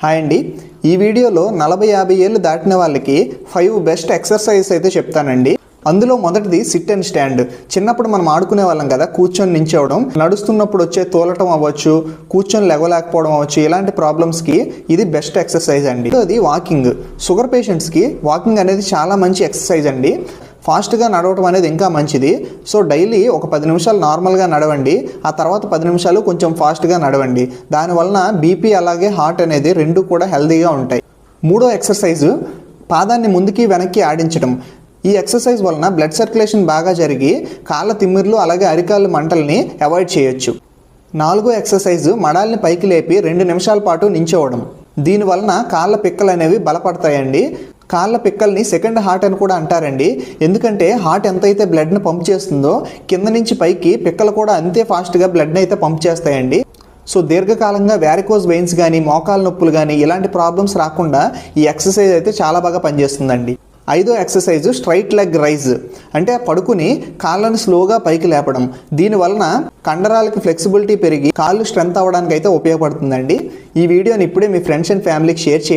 Hi అండి, ఈ వీడియోలో 40-50 ఏళ్ళు దాటిన వాళ్ళకి 5 బెస్ట్ ఎక్సర్సైజ్ అయితే చెప్తానండి. అందులో మొదటిది సిట్ అండ్ స్టాండ్. చిన్నప్పుడు మనం ఆడుకునే వాళ్ళం కదా, కూర్చొని నించోవడం, నడుస్తున్నప్పుడు వచ్చే తోలటం అవ్వచ్చు, కూర్చొని లెగలేకపోవడం అవ్వచ్చు, ఇలాంటి ప్రాబ్లమ్స్కి ఇది బెస్ట్ ఎక్సర్సైజ్ అండి. అది వాకింగ్. షుగర్ పేషెంట్స్కి వాకింగ్ అనేది చాలా మంచి ఎక్సర్సైజ్ అండి. ఫాస్ట్గా నడవటం అనేది ఇంకా మంచిది. సో డైలీ ఒక 10 నిమిషాలు నార్మల్గా నడవండి, ఆ తర్వాత 10 నిమిషాలు కొంచెం ఫాస్ట్గా నడవండి. దానివలన బీపీ అలాగే హార్ట్ అనేది రెండు కూడా హెల్తీగా ఉంటాయి. మూడో ఎక్సర్సైజు పాదాన్ని ముందుకి వెనక్కి ఆడించడం. ఈ ఎక్సర్సైజ్ వలన బ్లడ్ సర్క్యులేషన్ బాగా జరిగి కాళ్ళ తిమ్మిర్లు అలాగే అరికాళ్ళ మంటల్ని అవాయిడ్ చేయొచ్చు. నాలుగో ఎక్సర్సైజు మడాల్ని పైకి లేపి 2 నిమిషాల పాటు నించోవడం. దీనివలన కాళ్ళ పిక్కలు అనేవి బలపడతాయండి. కాళ్ళ పిక్కల్ని సెకండ్ హార్ట్ అని కూడా అంటారండి. ఎందుకంటే హార్ట్ ఎంతైతే బ్లడ్ని పంప్ చేస్తుందో కింద నుంచి పైకి పిక్కలు కూడా అంతే ఫాస్ట్గా బ్లడ్ని అయితే పంప్ చేస్తాయండి. సో దీర్ఘకాలంగా వ్యారికోజ్ వెయిన్స్ కానీ మోకాళ్ళ నొప్పులు కానీ ఇలాంటి ప్రాబ్లమ్స్ రాకుండా ఈ ఎక్సర్సైజ్ అయితే చాలా బాగా పనిచేస్తుందండి. ఐదో ఎక్సర్సైజు స్ట్రైట్ లెగ్ రైజ్. అంటే పడుకుని కాళ్ళని స్లోగా పైకి లేపడం. దీనివలన కండరాలకి ఫ్లెక్సిబిలిటీ పెరిగి కాళ్ళు స్ట్రెంత్ అవ్వడానికి అయితే ఉపయోగపడుతుందండి. ఈ వీడియోని ఇప్పుడే మీ ఫ్రెండ్స్ అండ్ ఫ్యామిలీకి షేర్ చేయండి.